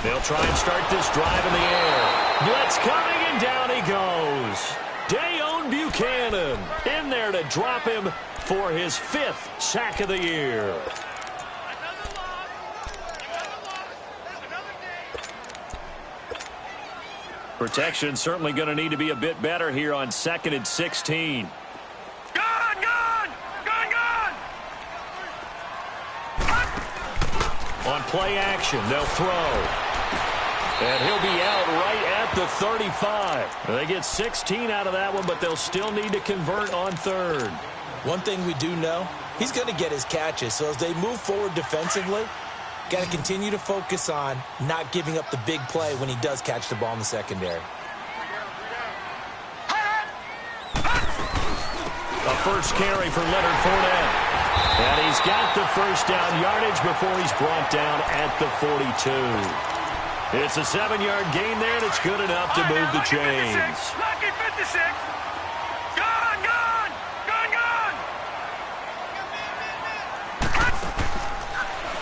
They'll try and start this drive in the air. Blitz coming, and down he goes. Dayon Buchanan in there to drop him for his 5th sack of the year. Protection certainly going to need to be a bit better here on 2nd and 16. On play action, they'll throw. And he'll be out right at the 35. They get 16 out of that one, but they'll still need to convert on 3rd. One thing we do know, he's going to get his catches. So as they move forward defensively, got to continue to focus on not giving up the big play when he does catch the ball in the secondary. A first carry for Leonard Fournette. And he's got the first down yardage before he's brought down at the 42. It's a 7-yard gain there, and it's good enough to move the chains. Lucky 56. Gone.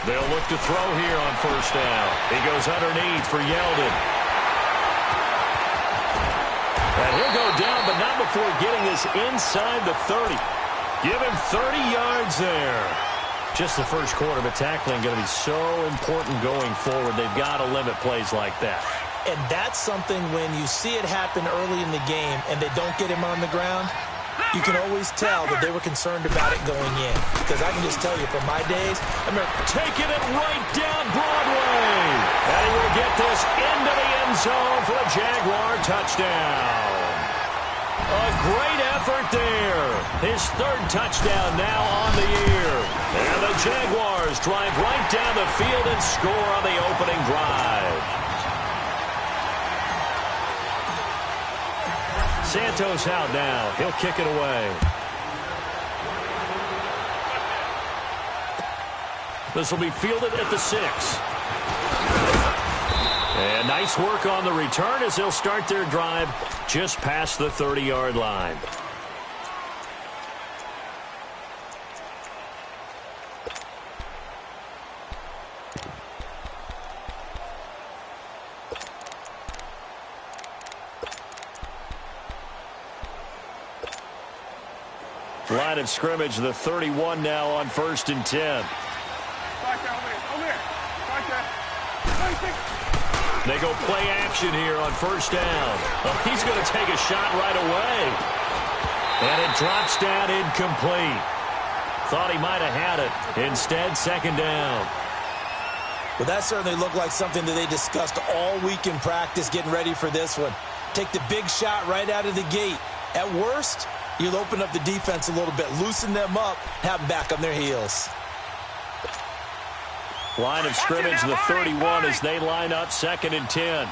They'll look to throw here on first down. He goes underneath for Yeldon. And he'll go down, but not before getting this inside the 30. Give him 30 yards there. Just the first quarter, but tackling going to be so important going forward. They've got to limit plays like that. And that's something when you see it happen early in the game and they don't get him on the ground, you can always tell that they were concerned about it going in. Because I can just tell you from my days, I remember taking it right down Broadway. And he will get this into the end zone for a Jaguar touchdown. A great effort there. His 3rd touchdown now on the year. And the Jaguars drive right down the field and score on the opening drive. Santos out now. He'll kick it away. This will be fielded at the 6. And nice work on the return as they'll start their drive just past the 30-yard line. Line of scrimmage, the 31 now on 1st and 10. They go play action here on first down. Oh, he's going to take a shot right away. And it drops down incomplete. Thought he might have had it. Instead, 2nd down. Well, that certainly looked like something that they discussed all week in practice getting ready for this one. Take the big shot right out of the gate. At worst, you'll open up the defense a little bit, loosen them up, have them back on their heels. Line of scrimmage, the 31 as they line up 2nd and 10.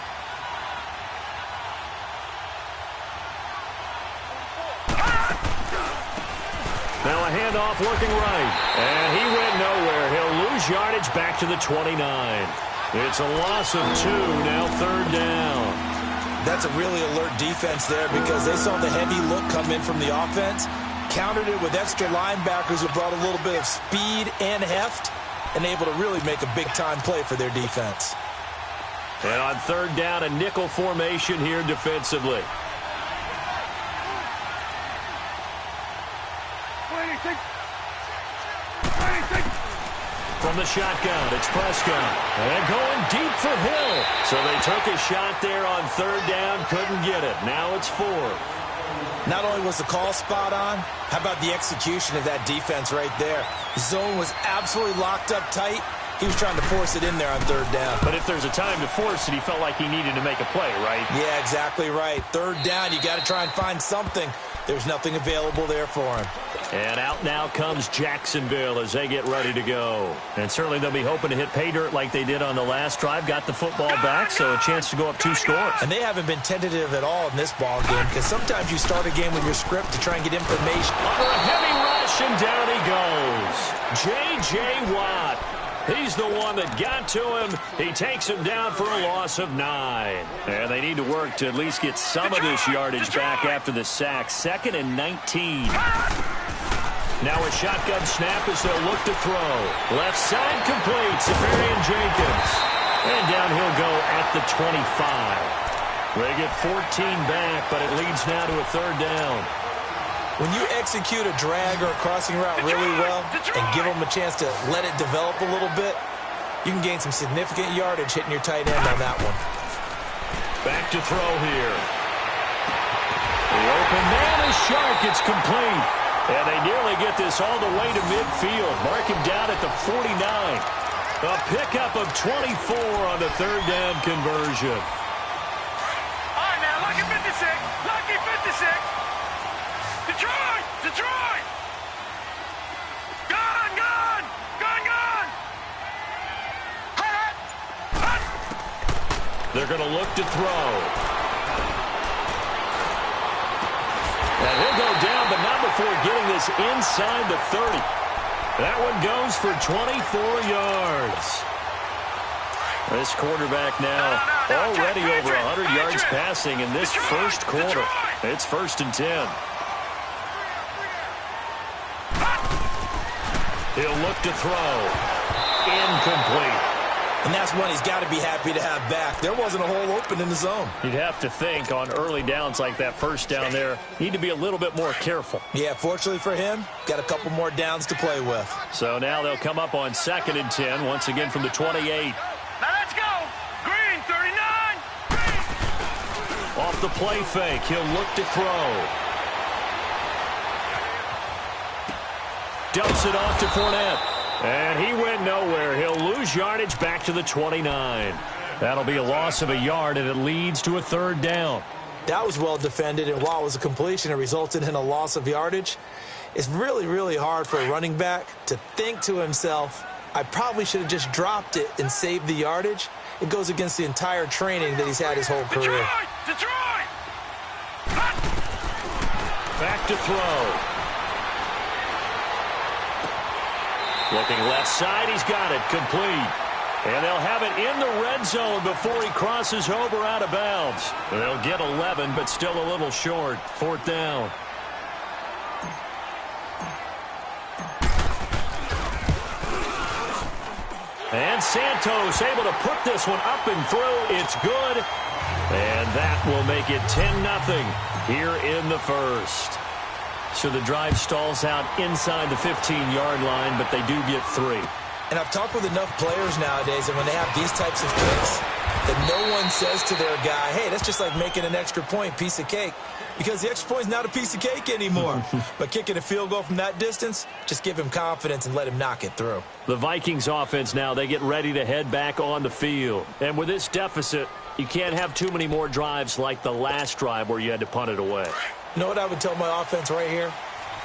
Now a handoff working right. And he went nowhere. He'll lose yardage back to the 29. It's a loss of 2, now 3rd down. That's a really alert defense there because they saw the heavy look come in from the offense, countered it with extra linebackers who brought a little bit of speed and heft, and able to really make a big-time play for their defense. And on 3rd down, a nickel formation here defensively. From the shotgun, it's Prescott. And going deep for Hill. So they took a shot there on 3rd down, couldn't get it. Now it's 4th. Not only was the call spot on, how about the execution of that defense right there? The zone was absolutely locked up tight. He was trying to force it in there on 3rd down. But if there's a time to force it, he felt like he needed to make a play, right? Yeah, exactly right. 3rd down, you got to try and find something. There's nothing available there for him. And out now comes Jacksonville as they get ready to go. And certainly they'll be hoping to hit pay dirt like they did on the last drive. Got the football back, so a chance to go up 2 scores. And they haven't been tentative at all in this ball game because sometimes you start a game with your script to try and get information. Under a heavy rush, and down he goes. J.J. Watt. He's the one that got to him. He takes him down for a loss of 9. And they need to work to at least get some of this yardage back after the sack. 2nd and 19. Now a shotgun snap as they'll look to throw. Left side complete. Safarian Jenkins. And down he'll go at the 25. They get 14 back, but it leads now to a third down. When you execute a drag or a crossing route really well and give them a chance to let it develop a little bit, you can gain some significant yardage hitting your tight end on that one. Back to throw here. The open man is sharp. It's complete. And they nearly get this all the way to midfield. Mark him down at the 49. A pickup of 24 on the third down conversion. All right, now, lucky 56. Lucky 56. Detroit! Detroit! Gone! Gone! Gone! Gone! Hot! Hot! They're going to look to throw. And he'll go down, but not before getting this inside the 30. That one goes for 24 yards. This quarterback now already over 100 yards passing in this first quarter. It's 1st and 10. He'll look to throw. Incomplete. And that's one he's got to be happy to have back. There wasn't a hole open in the zone. You'd have to think on early downs like that first down there, need to be a little bit more careful. Yeah, fortunately for him, got a couple more downs to play with. So now they'll come up on 2nd and 10, once again from the 28. Now let's go! Green, 39! Green! Off the play fake, he'll look to throw. Dumps it off to Fournette. And he went nowhere. He'll lose yardage back to the 29. That'll be a loss of a yard, and it leads to a third down. That was well defended, and while it was a completion, it resulted in a loss of yardage. It's really, really hard for a running back to think to himself, I probably should have just dropped it and saved the yardage. It goes against the entire training that he's had his whole career. Detroit! Back to throw. Looking left side, he's got it, complete. And they'll have it in the red zone before he crosses over out of bounds. They'll get 11, but still a little short. 4th down. And Santos able to put this one up and through. It's good. And that will make it 10-0 here in the first. So the drive stalls out inside the 15-yard line, but they do get 3. And I've talked with enough players nowadays, and when they have these types of kicks, that no one says to their guy, hey, that's just like making an extra point, piece of cake. Because the extra point is not a piece of cake anymore. But kicking a field goal from that distance, just give him confidence and let him knock it through. The Vikings offense now, they get ready to head back on the field. And with this deficit, you can't have too many more drives like the last drive where you had to punt it away. You know what I would tell my offense right here?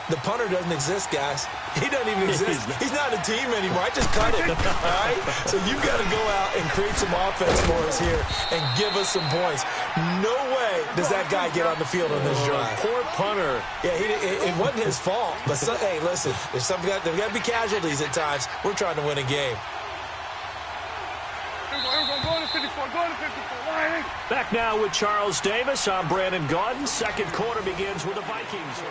The punter doesn't exist, guys. He doesn't even exist. He's not a team anymore. I just cut him, all right? So you've got to go out and create some offense for us here and give us some points. No way does that guy get on the field on this drive. Poor punter. Yeah, it wasn't his fault. But, hey, listen, there's got to be casualties at times. We're trying to win a game. Back now with Charles Davis. I'm Brandon Gaudin. Second quarter begins with the Vikings.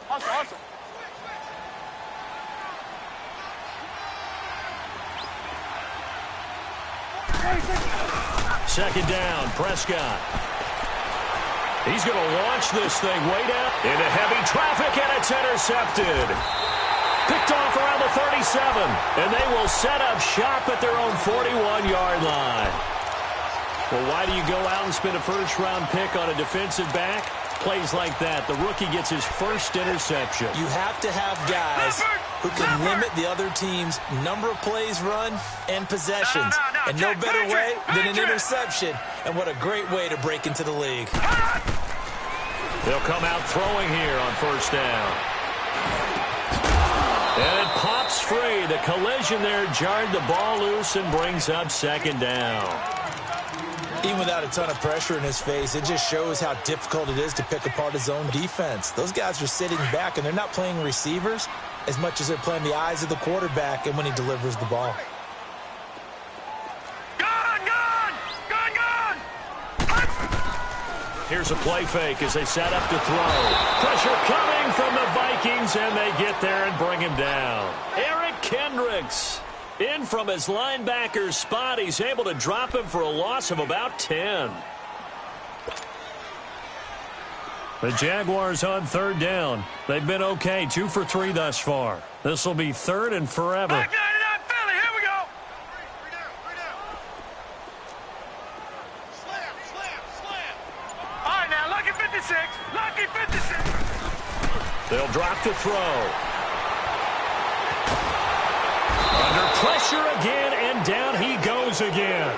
Awesome. Second down, Prescott. He's going to launch this thing way down into heavy traffic, and it's intercepted. Picked off around the 37, and they will set up shop at their own 41-yard line. Well, why do you go out and spend a first-round pick on a defensive back? Plays like that, the rookie gets his first interception. You have to have guys who can limit the other team's number of plays run and possessions. And no better way than an interception. And what a great way to break into the league. They'll come out throwing here on first down. And it pops free. The collision there jarred the ball loose and brings up second down. Even without a ton of pressure in his face, it just shows how difficult it is to pick apart his own defense. Those guys are sitting back, and they're not playing receivers. as much as they're playing the eyes of the quarterback and when he delivers the ball. Here's a play fake as they set up to throw. Pressure coming from the Vikings, and they get there and bring him down. Eric Kendricks in from his linebacker spot. He's able to drop him for a loss of about 10. The Jaguars on third down. They've been okay, 2 for 3 thus far. This will be third and forever. Back 99 Philly, here we go. All right, now, lucky 56. Lucky 56. They'll drop to throw. Under pressure again, and down he goes again.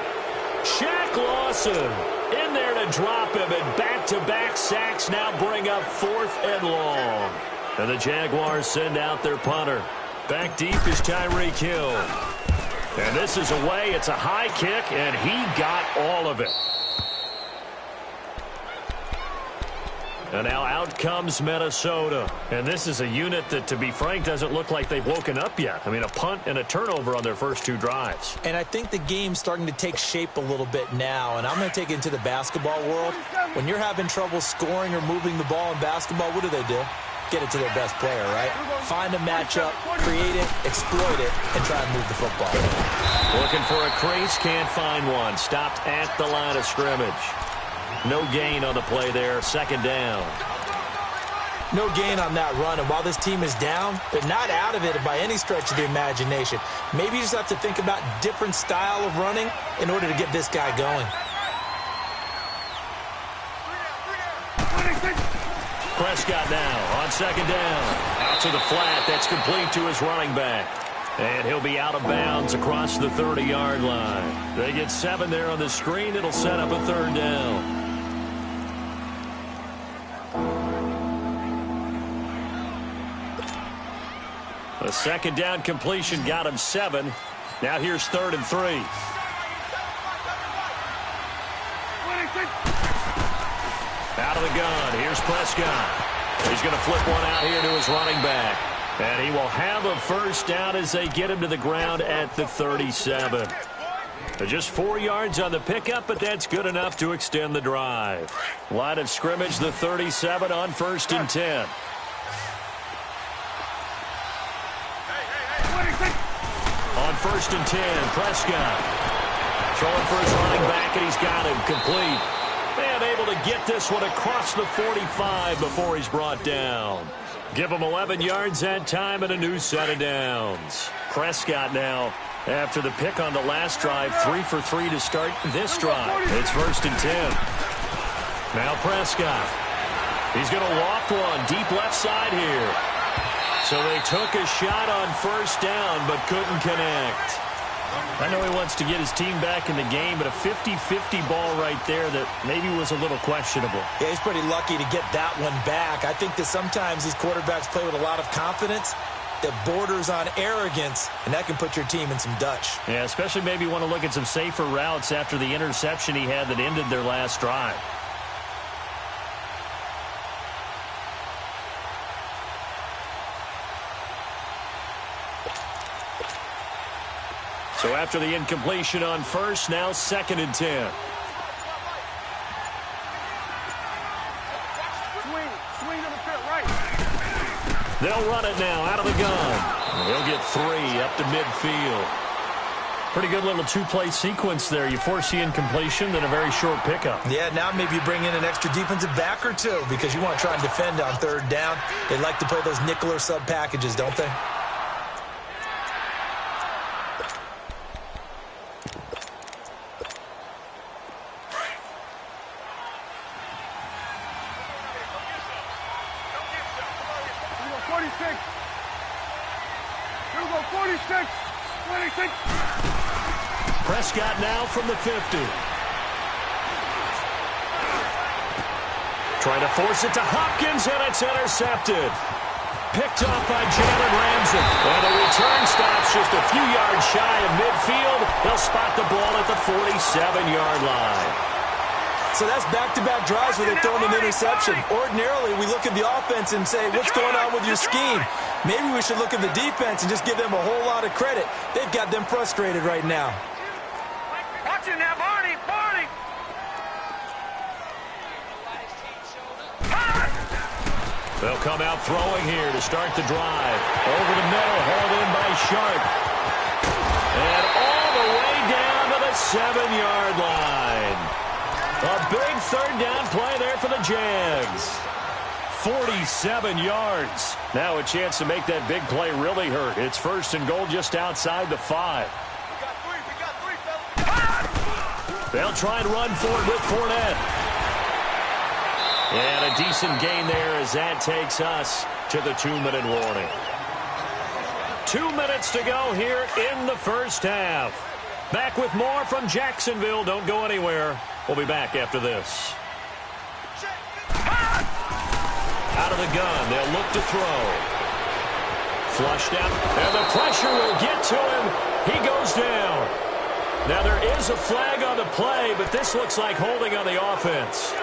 Shaq Lawson in there to drop him, and back-to-back sacks now bring up 4th and long. And the Jaguars send out their punter. Back deep is Tyreek Hill. And this is away. It's a high kick, and he got all of it. And now out comes Minnesota. And this is a unit that, to be frank, doesn't look like they've woken up yet. I mean, a punt and a turnover on their first 2 drives. And I think the game's starting to take shape a little bit now. And I'm going to take it into the basketball world. When you're having trouble scoring or moving the ball in basketball, what do? Get it to their best player, right? Find a matchup, create it, exploit it, and try and move the football. Looking for a crease, can't find one. Stopped at the line of scrimmage. No gain on the play there, 2nd down. No gain on that run, and while this team is down, they're not out of it by any stretch of the imagination. Maybe you just have to think about different style of running in order to get this guy going. Prescott now on 2nd down. Out to the flat, that's complete to his running back. And he'll be out of bounds across the 30-yard line. They get 7 there on the screen. It'll set up a 3rd down. The 2nd down completion got him 7. Now here's 3rd and 3. Out of the gun. Here's Prescott. He's going to flip one out here to his running back. And he will have a 1st down as they get him to the ground at the 37. Just 4 yards on the pickup, but that's good enough to extend the drive. Line of scrimmage, the 37 on 1st and 10. On 1st and 10, Prescott throwing for his running back, and he's got him complete. And able to get this one across the 45 before he's brought down. Give him 11 yards that time and a new set of downs. Prescott now, after the pick on the last drive, 3 for 3 to start this drive. It's 1st and 10. Now Prescott. He's going to loft one deep left side here. So they took a shot on 1st down but couldn't connect. I know he wants to get his team back in the game, but a 50-50 ball right there that maybe was a little questionable. Yeah, he's pretty lucky to get that one back. I think that sometimes these quarterbacks play with a lot of confidence that borders on arrogance, and that can put your team in some Dutch. Yeah, especially maybe want to look at some safer routes after the interception he had that ended their last drive. So after the incompletion on 1st, now 2nd and 10. Swing to the pit right. They'll run it now out of the gun. They'll get 3 up to midfield. Pretty good little 2-play sequence there. You force the incompletion, then a very short pickup. Yeah, now maybe you bring in an extra defensive back or 2 because you want to try and defend on 3rd down. They like to play those nickel or sub packages, don't they? Prescott now from the 50. Trying to force it to Hopkins, and it's intercepted. Picked off by Jalen Ramsey. And the return stops just a few yards shy of midfield. They'll spot the ball at the 47-yard line. So that's back-to-back drives where they're throwing an interception. Ordinarily, we look at the offense and say, what's going on with your scheme? Maybe we should look at the defense and just give them a whole lot of credit. They've got them frustrated right now. Watch it now, Barney! Barney! They'll come out throwing here to start the drive. Over the middle, hauled in by Sharp. And all the way down to the 7-yard line. A big third down play there for the Jags. 47 yards. Now a chance to make that big play really hurt. It's first and goal just outside the 5. We got three, fellas. They'll try and run for it with Fournette. And a decent gain there as that takes us to the 2-minute warning. 2 minutes to go here in the first half. Back with more from Jacksonville. Don't go anywhere. We'll be back after this. Out of the gun. They'll look to throw. Flushed out. And the pressure will get to him. He goes down. Now there is a flag on the play, but this looks like holding on the offense.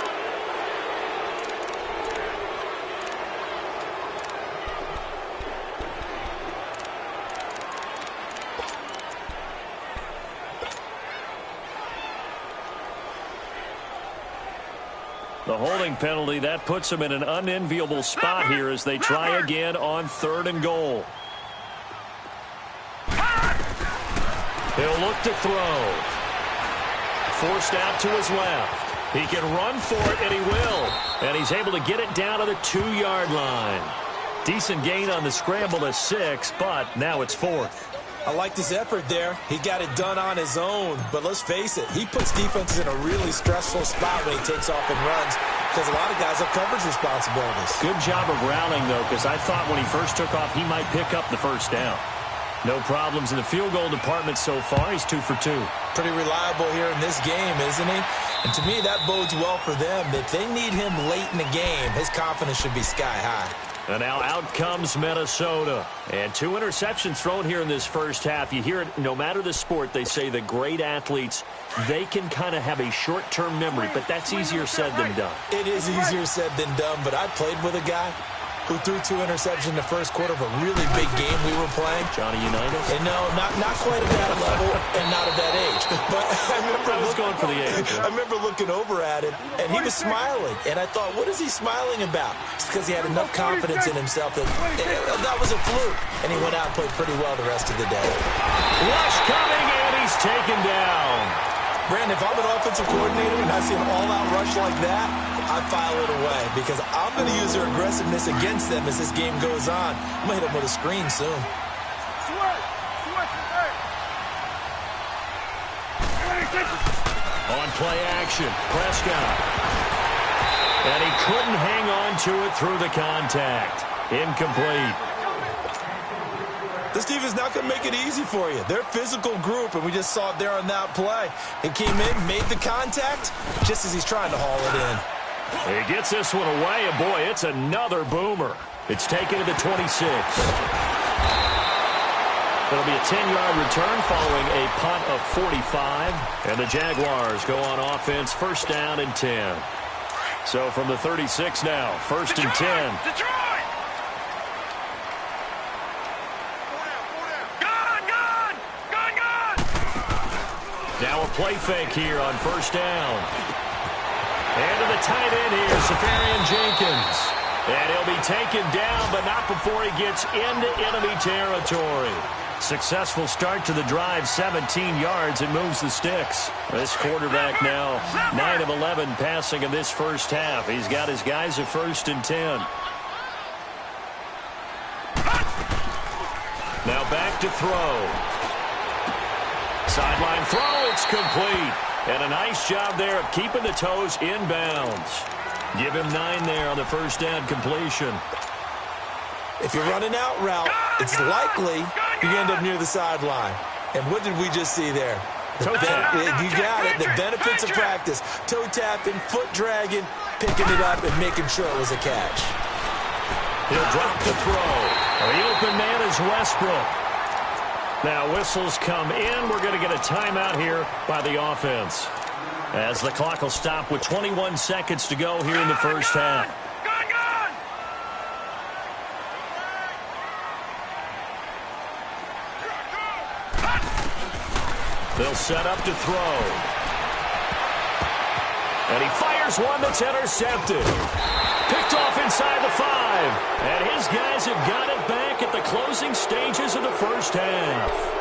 The holding penalty, that puts them in an unenviable spot here as they try again on 3rd and goal. He'll look to throw. Forced out to his left. He can run for it, and he will. And he's able to get it down to the 2-yard line. Decent gain on the scramble to 6, but now it's 4th. I like this effort there. He got it done on his own. But let's face it, he puts defenses in a really stressful spot when he takes off and runs because a lot of guys have coverage responsibilities. Good job of rallying, though, because I thought when he first took off, he might pick up the first down. No problems in the field goal department so far. He's 2 for 2. Pretty reliable here in this game, isn't he? And to me, that bodes well for them. If they need him late in the game, his confidence should be sky high. And now out comes Minnesota. And 2 interceptions thrown here in this first half. You hear it, no matter the sport, they say the great athletes, they can kind of have a short-term memory, but that's easier said than done. It is easier said than done, but I played with a guy who threw 2 interceptions in the first quarter of a really big game we were playing. Johnny Unitas? And no, not quite at that level and not at that age. But I was going for the age. I remember looking over at him, and he was smiling. And I thought, what is he smiling about? It's because he had enough confidence in himself that that was a fluke. And he went out and played pretty well the rest of the day. Rush coming, and he's taken down. Brandon, if I'm an offensive coordinator and I see an all-out rush like that, I file it away because I'm going to use their aggressiveness against them as this game goes on. I'm going to hit them with a screen soon. On play action, Prescott. And he couldn't hang on to it through the contact. Incomplete. This defense is not going to make it easy for you. They're a physical group, and we just saw it there on that play. He came in, made the contact, just as he's trying to haul it in. He gets this one away, and boy, it's another boomer. It's taken to the 26. It'll be a 10-yard return following a punt of 45, and the Jaguars go on offense, first down and 10. So from the 36 now, first and 10. Detroit! Now a play fake here on first down. And to the tight end here, Safarian Jenkins. And he'll be taken down, but not before he gets into enemy territory. Successful start to the drive, 17 yards, and moves the sticks. This quarterback now 9 of 11 passing in this first half. He's got his guys at first and 10. Now back to throw. Sideline throw, it's complete. And a nice job there of keeping the toes inbounds. Give him 9 there on the first down completion. If you're running out route, it's likely you're going to end up near the sideline. And what did we just see there? Toe tap. You got it. The benefits of practice. Toe tapping, foot dragging, picking it up, and making sure it was a catch. He'll drop the throw. The open man is Westbrook. Now whistles come in. We're going to get a timeout here by the offense. As the clock will stop with 21 seconds to go here in the first half. Gone! They'll set up to throw. And he fires one that's intercepted. Picked off inside the 5. And his guys have got it back at the closing stages of the first half.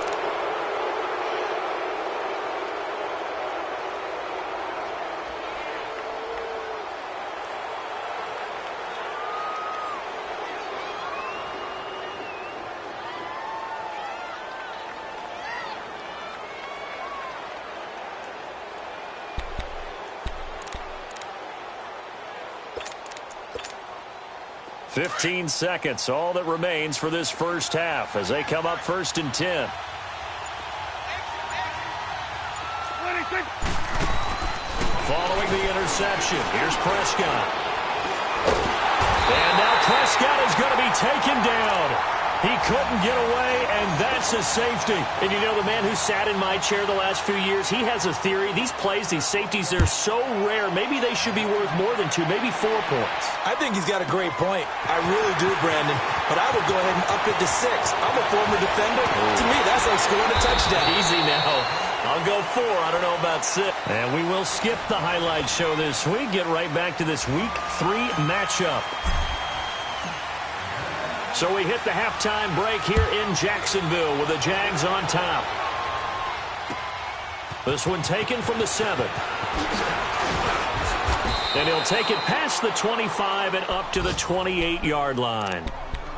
Fifteen seconds, all that remains for this first half as they come up 1st and 10. Following the interception, here's Prescott. And now Prescott is going to be taken down. He couldn't get away, and that's a safety. And you know, the man who sat in my chair the last few years, he has a theory. These plays, these safeties, they're so rare. Maybe they should be worth more than 2, maybe 4 points. I think he's got a great point. I really do, Brandon. But I would go ahead and up it to 6. I'm a former defender. To me, that's like scoring a touchdown. Easy now. I'll go 4. I don't know about 6. And we will skip the highlight show this week. Get right back to this Week 3 matchup. So we hit the halftime break here in Jacksonville with the Jags on top. This one taken from the 7. And he'll take it past the 25 and up to the 28-yard line.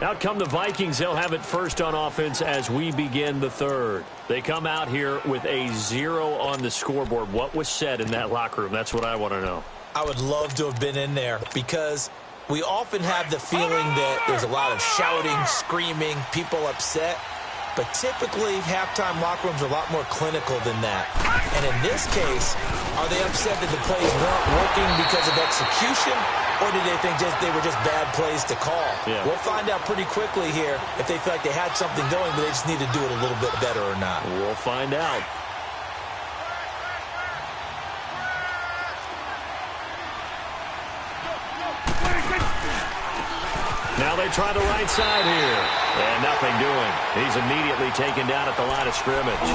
Out come the Vikings. They'll have it first on offense as we begin the 3rd. They come out here with a 0 on the scoreboard. What was said in that locker room? That's what I want to know. I would love to have been in there because we often have the feeling that there's a lot of shouting, screaming, people upset. But typically, halftime locker rooms are a lot more clinical than that. And in this case, are they upset that the plays weren't working because of execution? Or did they think they were just bad plays to call? Yeah. We'll find out pretty quickly here if they feel like they had something going, but they just need to do it a little bit better or not. We'll find out. Now they try the right side here. And nothing doing. He's immediately taken down at the line of scrimmage.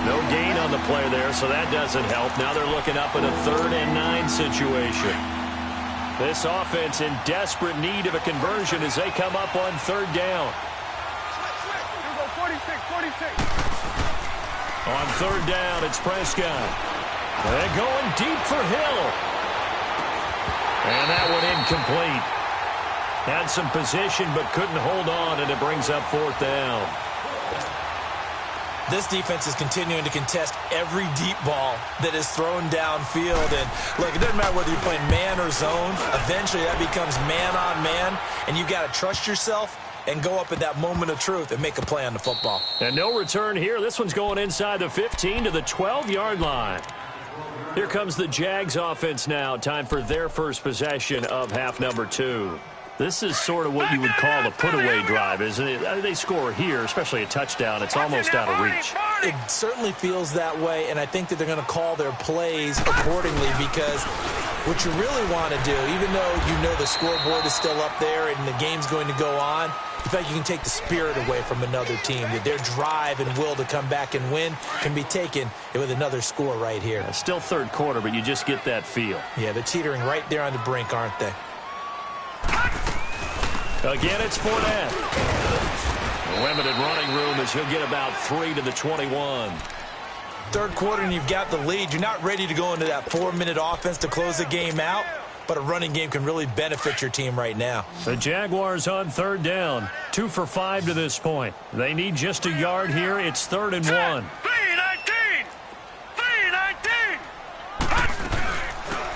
No gain on the play there, so that doesn't help. Now they're looking up in a 3rd and 9 situation. This offense in desperate need of a conversion as they come up on 3rd down. 46. On 3rd down, it's Prescott. They're going deep for Hill. And that one incomplete. Had some position but couldn't hold on, and it brings up 4th down. This defense is continuing to contest every deep ball that is thrown downfield. And, look, it doesn't matter whether you're playing man or zone. Eventually, that becomes man on man, and you got to trust yourself and go up at that moment of truth and make a play on the football. And no return here. This one's going inside the 15 to the 12-yard line. Here comes the Jags offense now. Time for their first possession of half number 2. This is sort of what you would call a put-away drive, isn't it? They score here, especially a touchdown. It's almost out of reach. It certainly feels that way, and I think that they're going to call their plays accordingly because what you really want to do, even though you know the scoreboard is still up there and the game's going to go on, in fact, you can take the spirit away from another team. That their drive and will to come back and win can be taken with another score right here. It's still 3rd quarter, but you just get that feel. Yeah, they're teetering right there on the brink, aren't they? Again, it's Fournette. Limited running room as he'll get about 3 to the 21. 3rd quarter and you've got the lead. You're not ready to go into that 4-minute offense to close the game out, but a running game can really benefit your team right now. The Jaguars on 3rd down. 2 for 5 to this point. They need just a yard here. It's 3rd and 1.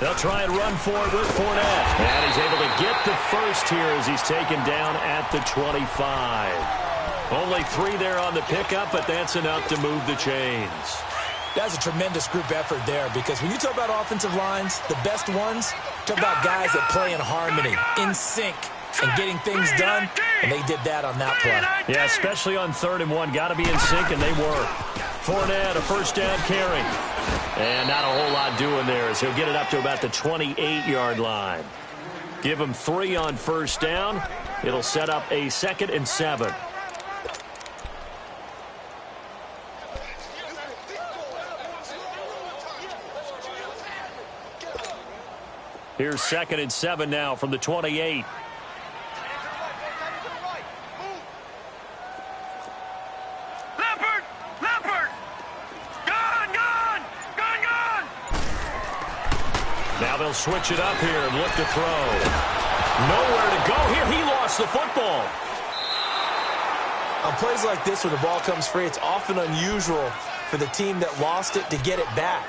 They'll try and run for it with Fournette. And he's able to get the first here as he's taken down at the 25. Only 3 there on the pickup, but that's enough to move the chains. That's a tremendous group effort there because when you talk about offensive lines, the best ones, talk about guys that play in harmony, in sync, and getting things done, and they did that on that play. Yeah, especially on 3rd and 1. Got to be in sync, and they were. Fournette, a first down carry. And not a whole lot doing there as he'll get it up to about the 28-yard line. Give him 3 on first down. It'll set up a 2nd and 7. Here's 2nd and 7 now from the 28. Now they'll switch it up here and look to throw. Nowhere to go here. He lost the football. On plays like this, when the ball comes free, it's often unusual for the team that lost it to get it back.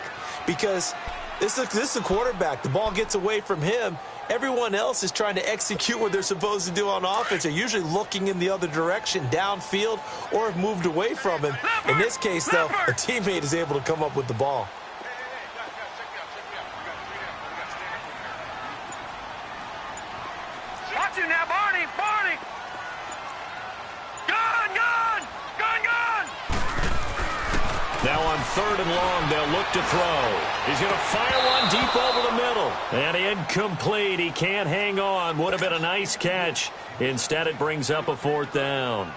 Because this is a quarterback. The ball gets away from him. Everyone else is trying to execute what they're supposed to do on offense. They're usually looking in the other direction, downfield, or have moved away from him. In this case, though, a teammate is able to come up with the ball. Watch him now, Barney! Barney! Gone! Gone! Gone! Gone! Now on 3rd and long, they'll look to throw. He's going to fire one deep over the middle. And incomplete. He can't hang on. Would have been a nice catch. Instead, it brings up a 4th down.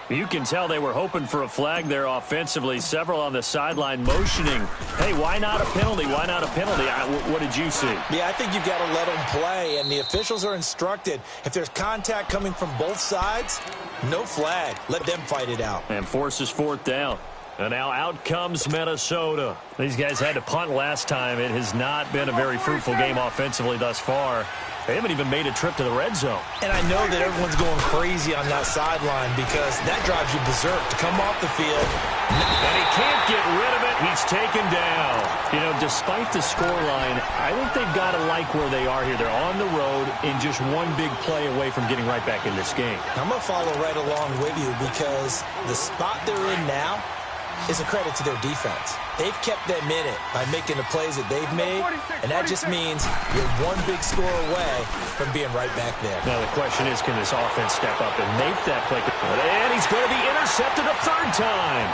You can tell they were hoping for a flag there offensively. Several on the sideline motioning. Hey, why not a penalty? Why not a penalty? What did you see? Yeah, I think you've got to let them play, and the officials are instructed. If there's contact coming from both sides, no flag. Let them fight it out. And forces 4th down. And now out comes Minnesota. These guys had to punt last time. It has not been a very fruitful game offensively thus far. They haven't even made a trip to the red zone. And I know that everyone's going crazy on that sideline because that drives you berserk to come off the field. And he can't get rid of it. He's taken down. You know, despite the scoreline, I think they've got to like where they are here. They're on the road and just one big play away from getting right back in this game. I'm going to follow right along with you because the spot they're in now is a credit to their defense. They've kept them in it by making the plays that they've made, and that just means you're one big score away from being right back there. Now the question is, can this offense step up and make that play? And he's going to be intercepted a 3rd time.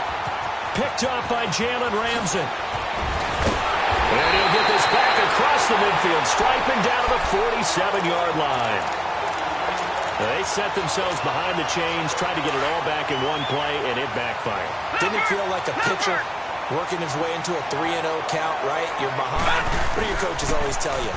Picked off by Jalen Ramsey. And he'll get this back across the midfield, striping down to the 47-yard line. They set themselves behind the chains, tried to get it all back in one play, and it backfired. Didn't it feel like a pitcher working his way into a 3-0 count, right? You're behind. What do your coaches always tell you?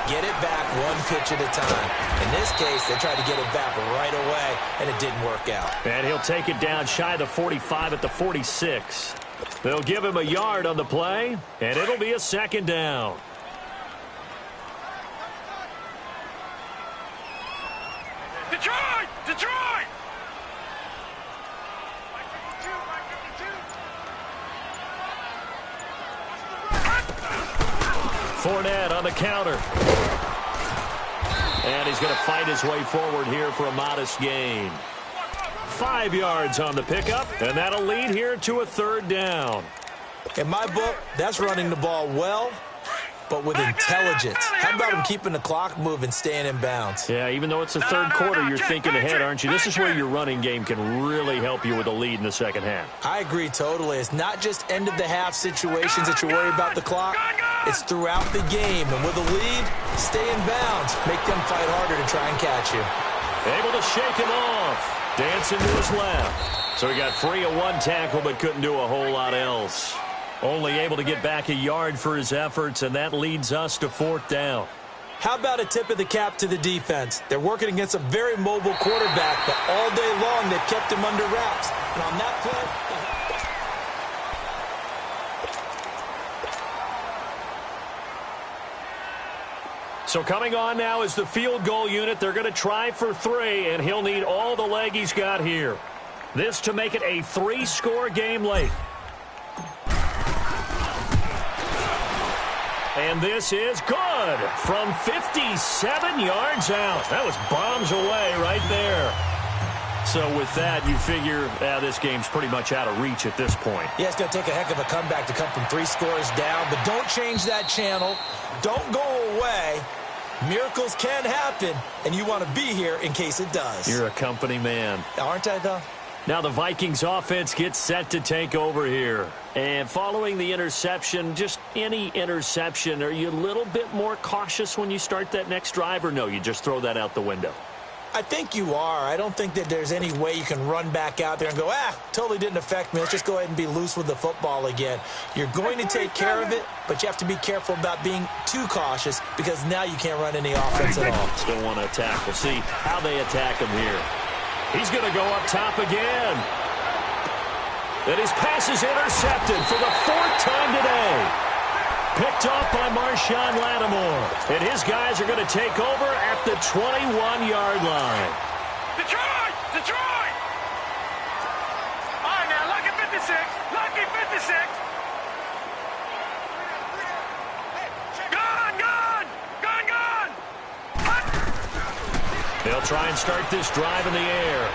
Get it back one pitch at a time. In this case, they tried to get it back right away, and it didn't work out. And he'll take it down shy of the 45 at the 46. They'll give him a yard on the play, and it'll be a 2nd down. Detroit! Detroit! Fournette on the counter. And he's going to fight his way forward here for a modest gain. 5 yards on the pickup, and that'll lead here to a 3rd down. In my book, that's running the ball well, but with intelligence. How about him keeping the clock moving, staying in bounds? Yeah, even though it's the 3rd quarter, you're thinking ahead, aren't you? This is where your running game can really help you with a lead in the 2nd half. I agree totally. It's not just end-of-the-half situations that you worry about the clock. It's throughout the game. And with a lead, stay in bounds. Make them fight harder to try and catch you. Able to shake him off. Dancing to his left. So he got free of one tackle, but couldn't do a whole lot else. Only able to get back a yard for his efforts, and that leads us to 4th down. How about a tip of the cap to the defense? They're working against a very mobile quarterback, but all day long they've kept him under wraps. And on that play... So coming on now is the field goal unit. They're going to try for 3, and he'll need all the leg he's got here. This to make it a 3-score game late. And this is good from 57 yards out. That was bombs away right there. So with that, you figure this game's pretty much out of reach at this point. Yeah, it's going to take a heck of a comeback to come from 3 scores down, but don't change that channel. Don't go away. Miracles can happen, and you want to be here in case it does. You're a company man. Aren't I, though? Now the Vikings offense gets set to take over here. And following the interception, just any interception, are you a little bit more cautious when you start that next drive, or no, you just throw that out the window? I think you are. I don't think that there's any way you can run back out there and go, totally didn't affect me. Let's just go ahead and be loose with the football again. You're going to take care of it, but you have to be careful about being too cautious because now you can't run any offense at all. Still want to attack. We'll see how they attack him here. He's going to go up top again. And his pass is intercepted for the 4th time today. Picked off by Marshawn Lattimore. And his guys are going to take over at the 21-yard line. Detroit! Detroit! All right, now, lucky 56. Lucky 56. Gun, gun! Gun, gun! Hut! They'll try and start this drive in the air.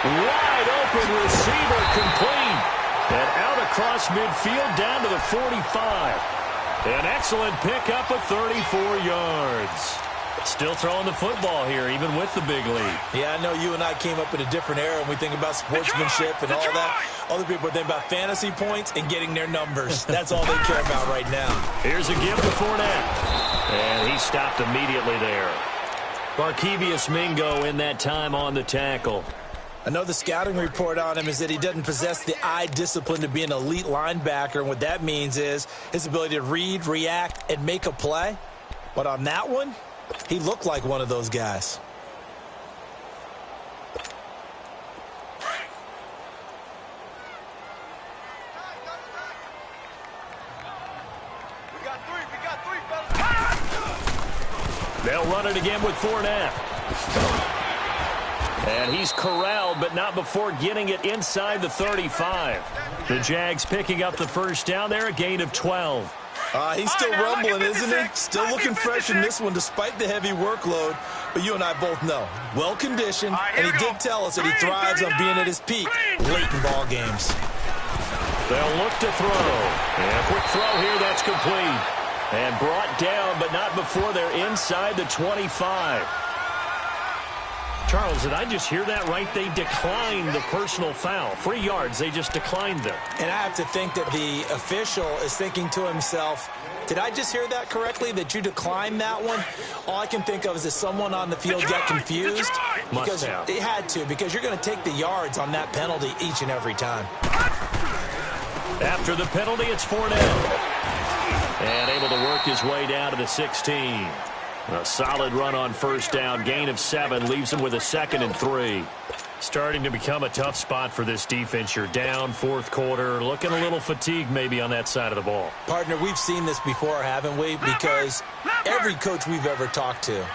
Wide open receiver complete. And out across midfield down to the 45. An excellent pickup of 34 yards. Still throwing the football here, even with the big lead. Yeah, I know you and I came up in a different era when we think about sportsmanship and all that. Other people think about fantasy points and getting their numbers. That's all they care about right now. Here's a give to Fournette. And he stopped immediately there. Barkevious Mingo in that time on the tackle. I know the scouting report on him is that he doesn't possess the eye discipline to be an elite linebacker, and what that means is his ability to read, react, and make a play. But on that one, he looked like one of those guys. We got three, fellas. They'll run it again with Fournette. And he's corralled, but not before getting it inside the 35. The Jags picking up the first down there, a gain of 12. He's still rumbling, isn't he? Still looking fresh in this one despite the heavy workload. But you and I both know, well-conditioned, and he did tell us that he thrives on being at his peak late in ball games. They'll look to throw. And a quick throw here, that's complete. And brought down, but not before they're inside the 25. Charles, did I just hear that right? They declined the personal foul. 3 yards, they just declined them. And I have to think that the official is thinking to himself, did I just hear that correctly, that you declined that one? All I can think of is that someone on the field got confused. Because they had to, because you're going to take the yards on that penalty each and every time. After the penalty, it's Fournette. And able to work his way down to the 16. A solid run on first down. Gain of 7 leaves him with a 2nd and 3. Starting to become a tough spot for this defense. You're down 4th quarter. Looking a little fatigued maybe on that side of the ball. Partner, we've seen this before, haven't we? Because every coach we've ever talked to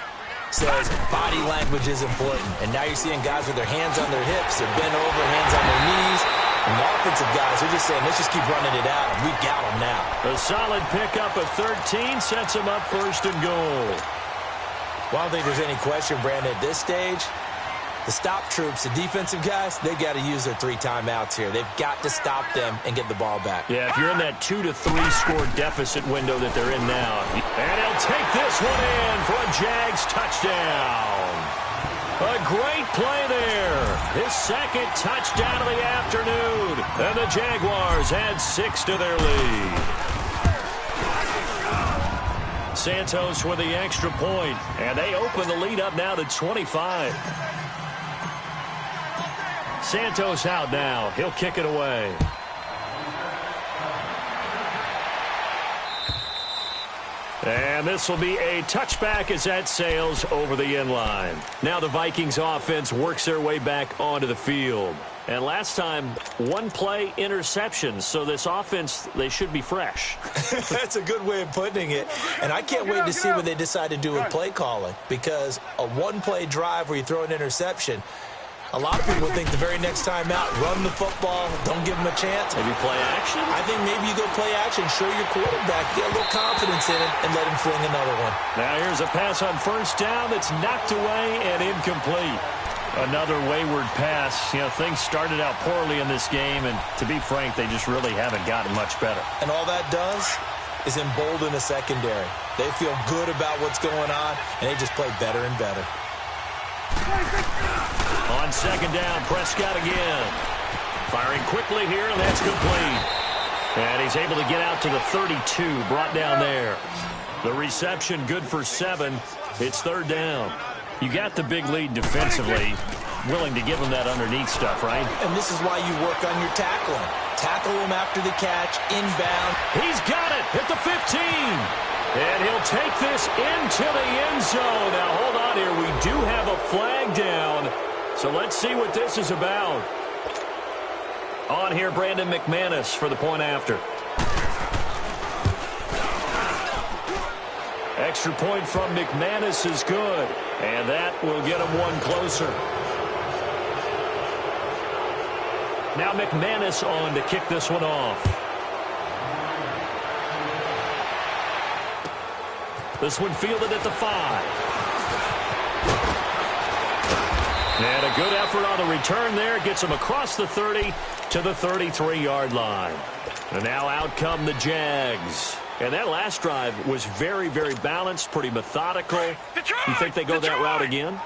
says body language is important. And now you're seeing guys with their hands on their hips. They're bent over, hands on their knees. And the offensive guys are just saying, let's just keep running it out. And we've got them now. A solid pickup of 13 sets him up 1st and goal. Well, I don't think there's any question, Brandon, at this stage, the stop troops, the defensive guys, they got to use their 3 timeouts here. They've got to stop them and get the ball back. Yeah, if you're in that 2 to 3 score deficit window that they're in now. And he'll take this one in for a Jags touchdown. A great play there. His 2nd touchdown of the afternoon. And the Jaguars add 6 to their lead. Santos with the extra point, and they open the lead up now to 25. Santos out now. He'll kick it away. And this will be a touchback as that sails over the end line. Now the Vikings offense works their way back onto the field. And last time, 1 play interception. So this offense, they should be fresh. That's a good way of putting it. And I can't wait to see what they decide to do with play calling. Because a 1-play drive where you throw an interception, a lot of people think the very next time out, run the football, don't give them a chance. Maybe play action? I think maybe you go play action, show your quarterback, get a little confidence in it, and let him fling another one. Now here's a pass on first down that's knocked away and incomplete. Another wayward pass. You know, things started out poorly in this game, and to be frank, they just really haven't gotten much better. And all that does is embolden the secondary. They feel good about what's going on, and they just play better and better. On second down, Prescott again. Firing quickly here, and that's complete. And he's able to get out to the 32, brought down there. The reception good for 7. It's third down. You got the big lead defensively. Willing to give him that underneath stuff, right? And this is why you work on your tackling. Tackle him after the catch, inbound. He's got it at the 15. And he'll take this into the end zone. Now, hold on here. We do have a flag down. So let's see what this is about. On here, Brandon McManus for the point after. Extra point from McManus is good. And that will get him one closer. Now McManus on to kick this one off. This one fielded at the 5. And a good effort on the return there. Gets him across the 30 to the 33-yard line. And now out come the Jags. And that last drive was very, very balanced, pretty methodical. You think they go that route again?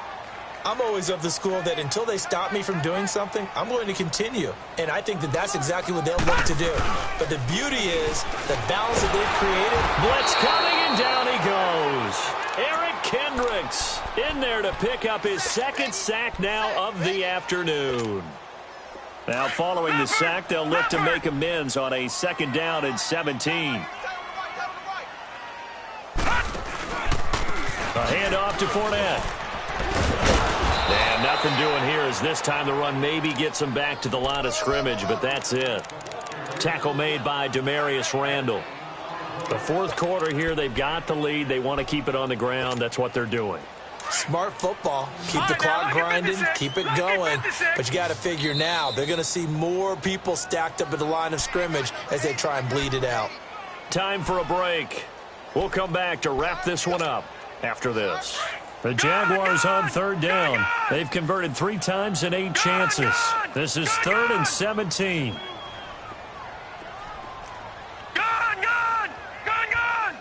I'm always of the school that until they stop me from doing something, I'm going to continue. And I think that that's exactly what they'll look to do. But the beauty is the balance that they've created. Blitz coming, and down he goes. Eric Kendricks in there to pick up his second sack now of the afternoon. Now following the sack, they'll look to make amends on a second down and 17. A handoff to Fournette. And nothing doing here as this time the run maybe gets him back to the line of scrimmage, but that's it. Tackle made by Demarius Randall. The fourth quarter here, they've got the lead. They want to keep it on the ground. That's what they're doing. Smart football. Keep the clock grinding. Keep it going. But you got to figure now they're going to see more people stacked up at the line of scrimmage as they try and bleed it out. Time for a break. We'll come back to wrap this one up after this. The Jaguars on third down. They've converted 3 times in 8 chances. This is 3rd and 17. Gone! Gone! Gone! Gone!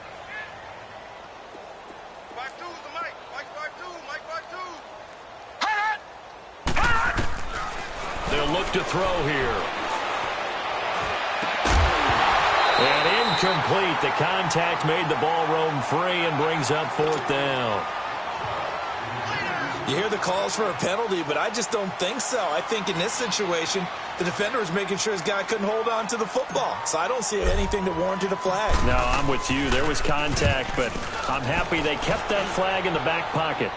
Mike 2's the Mike. Mike 2. Mike 2. Hot! Hot! They'll look to throw here. And incomplete. The contact made the ball roam free and brings up 4th down. You hear the calls for a penalty, but I just don't think so. I think in this situation, the defender was making sure his guy couldn't hold on to the football. So I don't see anything that warranted a flag. No, I'm with you. There was contact, but I'm happy they kept that flag in the back pocket.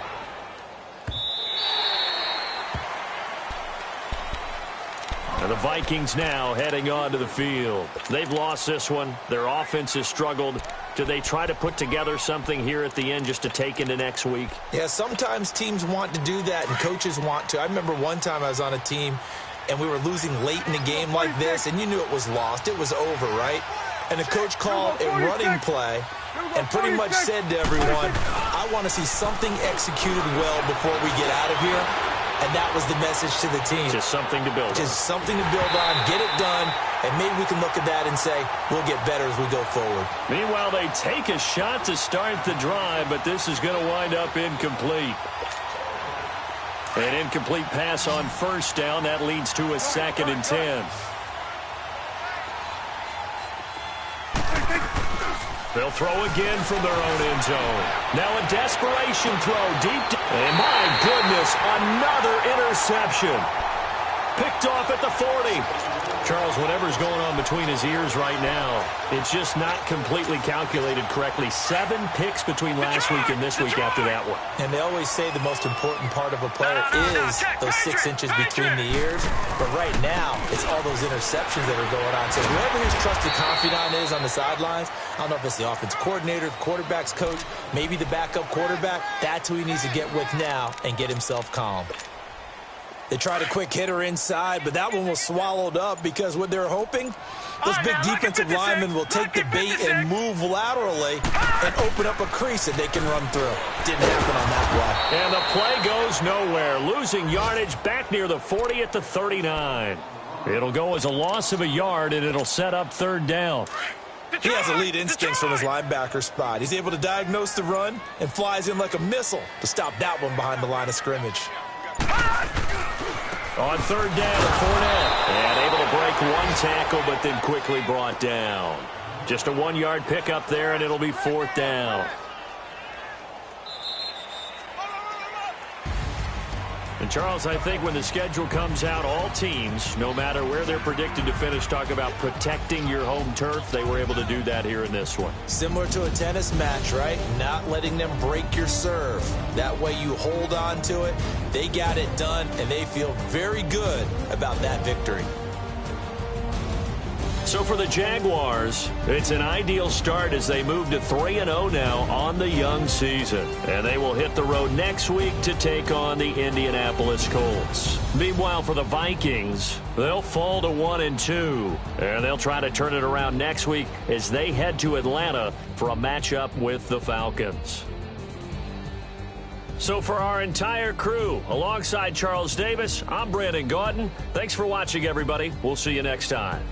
And the Vikings now heading onto the field. They've lost this one. Their offense has struggled. Do they try to put together something here at the end just to take into next week? Yeah, sometimes teams want to do that and coaches want to. I remember one time I was on a team and we were losing late in a game like this, and you knew it was lost. It was over, right? And the coach called a running play and pretty much said to everyone, I want to see something executed well before we get out of here. And that was the message to the team. Just something to build on. Just something to build on, get it done, and maybe we can look at that and say, we'll get better as we go forward. Meanwhile, they take a shot to start the drive, but this is going to wind up incomplete. An incomplete pass on first down. That leads to a 2nd and 10. They'll throw again from their own end zone. Now a desperation throw deep. And my goodness, another interception. Picked off at the 40. Charles, whatever's going on between his ears right now, it's just not completely calculated correctly. 7 picks between last week and this week after that one. And they always say the most important part of a player is those 6 inches between the ears. But right now, it's all those interceptions that are going on. So whoever his trusted confidant is on the sidelines, I don't know if it's the offense coordinator, the quarterback's coach, maybe the backup quarterback, that's who he needs to get with now and get himself calm. They tried a quick hitter inside, but that one was swallowed up because what they're hoping, those big defensive linemen will take the bait and move laterally and open up a crease that they can run through. Didn't happen on that play. And the play goes nowhere. Losing yardage back near the 40 at the 39. It'll go as a loss of a yard, and it'll set up 3rd down. He has elite instincts from his linebacker spot. He's able to diagnose the run and flies in like a missile to stop that one behind the line of scrimmage. On third down, Fournette. And able to break one tackle, but then quickly brought down. Just a 1-yard pickup there, and it'll be fourth down. And, Charles, I think when the schedule comes out, all teams, no matter where they're predicted to finish, talk about protecting your home turf. They were able to do that here in this one. Similar to a tennis match, right? Not letting them break your serve. That way you hold on to it. They got it done, and they feel very good about that victory. So for the Jaguars, it's an ideal start as they move to 3-0 now on the young season. And they will hit the road next week to take on the Indianapolis Colts. Meanwhile, for the Vikings, they'll fall to 1-2. And they'll try to turn it around next week as they head to Atlanta for a matchup with the Falcons. So for our entire crew, alongside Charles Davis, I'm Brandon Gaudin. Thanks for watching, everybody. We'll see you next time.